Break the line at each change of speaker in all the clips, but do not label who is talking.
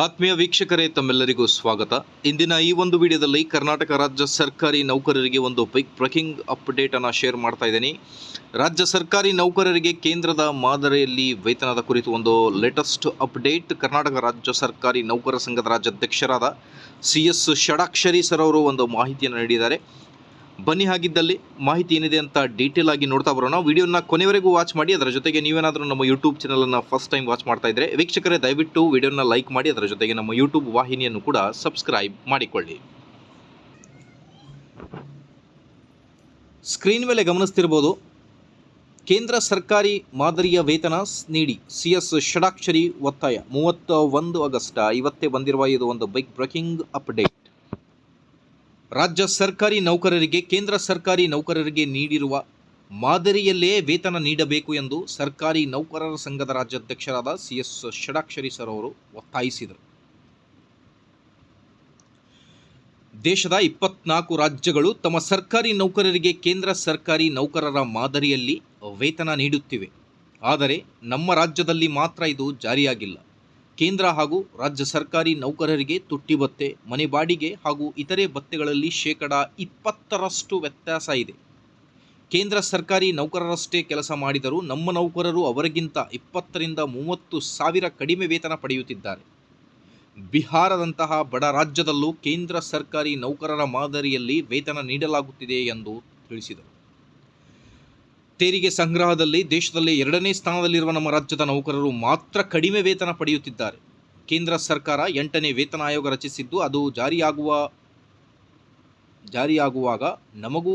ಆತ್ಮೀಯ ವೀಕ್ಷಕರೇ, ತಮ್ಮೆಲ್ಲರಿಗೂ ಸ್ವಾಗತ. ಇಂದಿನ ಈ ಒಂದು ವಿಡಿಯೋದಲ್ಲಿ ಕರ್ನಾಟಕ ರಾಜ್ಯ ಸರ್ಕಾರಿ ನೌಕರರಿಗೆ ಒಂದು ಬ್ರೇಕಿಂಗ್ ಅಪ್ಡೇಟ್ ಅನ್ನು ಶೇರ್ ಮಾಡ್ತಾ ಇದ್ದೀನಿ. ರಾಜ್ಯ ಸರ್ಕಾರಿ ನೌಕರರಿಗೆ ಕೇಂದ್ರದ ಮಾದರಿಯಲ್ಲಿ ವೇತನದ ಕುರಿತು ಒಂದು ಲೇಟೆಸ್ಟ್ ಅಪ್ಡೇಟ್. ಕರ್ನಾಟಕ ರಾಜ್ಯ ಸರ್ಕಾರಿ ನೌಕರ ಸಂಘದ ರಾಜ್ಯಾಧ್ಯಕ್ಷರಾದ CS ಷಡಾಕ್ಷರಿ ಸರ್ ಅವರು ಒಂದು ಮಾಹಿತಿಯನ್ನು ನೀಡಿದ್ದಾರೆ. ಬನ್ನಿ ಹಾಗಿದ್ದಲ್ಲಿ ಮಾಹಿತಿ ಏನಿದೆ ಅಂತ ಡೀಟೇಲ್ ಆಗಿ ನೋಡ್ತಾ ಬರೋಣ. ವಿಡಿಯೋನ ಕೊನೆವರೆಗೂ ವಾಚ್ ಮಾಡಿ. ಅದರ ಜೊತೆಗೆ ನೀವೇನಾದರೂ ನಮ್ಮ ಯೂಟ್ಯೂಬ್ ಚಾನಲನ್ನು ಫಸ್ಟ್ ಟೈಮ್ ವಾಚ್ ಮಾಡ್ತಾ ಇದ್ದರೆ ವೀಕ್ಷಕರೇ, ದಯವಿಟ್ಟು ವಿಡಿಯೋನ ಲೈಕ್ ಮಾಡಿ. ಅದರ ಜೊತೆಗೆ ನಮ್ಮ ಯೂಟ್ಯೂಬ್ ವಾಹಿನಿಯನ್ನು ಕೂಡ ಸಬ್ಸ್ಕ್ರೈಬ್ ಮಾಡಿಕೊಳ್ಳಿ. ಸ್ಕ್ರೀನ್ ಮೇಲೆ ಗಮನಿಸ್ತಿರ್ಬೋದು, ಕೇಂದ್ರ ಸರ್ಕಾರಿ ಮಾದರಿಯ ವೇತನ ನೀಡಿ CS ಷಡಾಕ್ಷರಿ ಒತ್ತಾಯ. 31 ಆಗಸ್ಟ್ ಇವತ್ತೇ ಬಂದಿರುವ ಇದು ಒಂದು ಬ್ರೇಕಿಂಗ್ ಅಪ್ಡೇಟ್. ರಾಜ್ಯ ಸರ್ಕಾರಿ ನೌಕರರಿಗೆ ಕೇಂದ್ರ ಸರ್ಕಾರಿ ನೌಕರರಿಗೆ ನೀಡಿರುವ ಮಾದರಿಯಲ್ಲೇ ವೇತನ ನೀಡಬೇಕು ಎಂದು ಸರ್ಕಾರಿ ನೌಕರರ ಸಂಘದ ರಾಜ್ಯಾಧ್ಯಕ್ಷರಾದ CS ಷಡಾಕ್ಷರಿ ಸರ್ ಅವರು ಒತ್ತಾಯಿಸಿದರು. ದೇಶದ 24 ರಾಜ್ಯಗಳು ತಮ್ಮ ಸರ್ಕಾರಿ ನೌಕರರಿಗೆ ಕೇಂದ್ರ ಸರ್ಕಾರಿ ನೌಕರರ ಮಾದರಿಯಲ್ಲಿ ವೇತನ ನೀಡುತ್ತಿವೆ. ಆದರೆ ನಮ್ಮ ರಾಜ್ಯದಲ್ಲಿ ಮಾತ್ರ ಇದು ಜಾರಿಯಾಗಿಲ್ಲ. ಕೇಂದ್ರ ಹಾಗೂ ರಾಜ್ಯ ಸರ್ಕಾರಿ ನೌಕರರಿಗೆ ತುಟ್ಟಿ ಭತ್ಯೆ, ಮನೆ ಬಾಡಿಗೆ ಹಾಗೂ ಇತರೆ ಭತ್ಯೆಗಳಲ್ಲಿ 20% ವ್ಯತ್ಯಾಸ ಇದೆ. ಕೇಂದ್ರ ಸರ್ಕಾರಿ ನೌಕರರಷ್ಟೇ ಕೆಲಸ ಮಾಡಿದರೂ ನಮ್ಮ ನೌಕರರು ಅವರಿಗಿಂತ 20 ರಿಂದ 30 ಸಾವಿರ ಕಡಿಮೆ ವೇತನ ಪಡೆಯುತ್ತಿದ್ದಾರೆ. ಬಿಹಾರದಂತಹ ಬಡ ರಾಜ್ಯದಲ್ಲೂ ಕೇಂದ್ರ ಸರ್ಕಾರಿ ನೌಕರರ ಮಾದರಿಯಲ್ಲಿ ವೇತನ ನೀಡಲಾಗುತ್ತಿದೆ ಎಂದು ತಿಳಿಸಿದರು. ತೆರಿಗೆ ಸಂಗ್ರಹದಲ್ಲಿ ದೇಶದಲ್ಲಿ 2ನೇ ಸ್ಥಾನದಲ್ಲಿರುವ ನಮ್ಮ ರಾಜ್ಯದ ನೌಕರರು ಮಾತ್ರ ಕಡಿಮೆ ವೇತನ ಪಡೆಯುತ್ತಿದ್ದಾರೆ. ಕೇಂದ್ರ ಸರ್ಕಾರ 8ನೇ ವೇತನ ಆಯೋಗ ರಚಿಸಿದ್ದು, ಅದು ಜಾರಿಯಾಗುವಾಗ ನಮಗೂ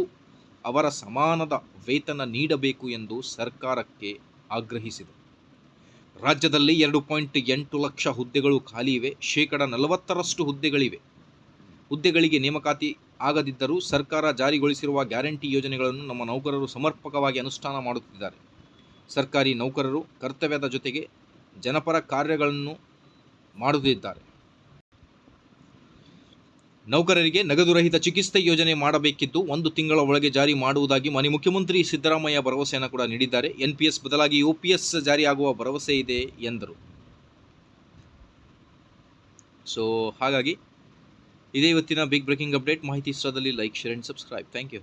ಅವರ ಸಮಾನದ ವೇತನ ನೀಡಬೇಕು ಎಂದು ಸರ್ಕಾರಕ್ಕೆ ಆಗ್ರಹಿಸಿದರು. ರಾಜ್ಯದಲ್ಲಿ 2.8 ಲಕ್ಷ ಹುದ್ದೆಗಳು ಖಾಲಿ ಇವೆ. 40% ಹುದ್ದೆಗಳಿಗೆ ನೇಮಕಾತಿ ಆಗದಿದ್ದರೂ ಸರ್ಕಾರ ಜಾರಿಗೊಳಿಸಿರುವ ಗ್ಯಾರಂಟಿ ಯೋಜನೆಗಳನ್ನು ನಮ್ಮ ನೌಕರರು ಸಮರ್ಪಕವಾಗಿ ಅನುಷ್ಠಾನ ಮಾಡುತ್ತಿದ್ದಾರೆ. ಸರ್ಕಾರಿ ನೌಕರರು ಕರ್ತವ್ಯದ ಜೊತೆಗೆ ಜನಪರ ಕಾರ್ಯಗಳನ್ನು ಮಾಡುತ್ತಿದ್ದಾರೆ. ನೌಕರರಿಗೆ ನಗದು ರಹಿತ ಚಿಕಿತ್ಸೆ ಯೋಜನೆ ಮಾಡಬೇಕಿದ್ದು 1 ತಿಂಗಳ ಒಳಗೆ ಜಾರಿ ಮಾಡುವುದಾಗಿ ಮಾನ್ಯ ಮುಖ್ಯಮಂತ್ರಿ ಸಿದ್ದರಾಮಯ್ಯ ಭರವಸೆಯನ್ನು ಕೂಡ ನೀಡಿದ್ದಾರೆ. NPS ಬದಲಾಗಿ OPS ಜಾರಿಯಾಗುವ ಭರವಸೆ ಇದೆ ಎಂದರು. ಸೊ ಹಾಗಾಗಿ ಇದೇ ಇವತ್ತಿನ ಬಿಗ್ ಬ್ರೇಕಿಂಗ್ ಅಪ್ಡೇಟ್. ಮಾಹಿತಿ ಇಷ್ಟದಲ್ಲಿ like, share and subscribe. Thank you.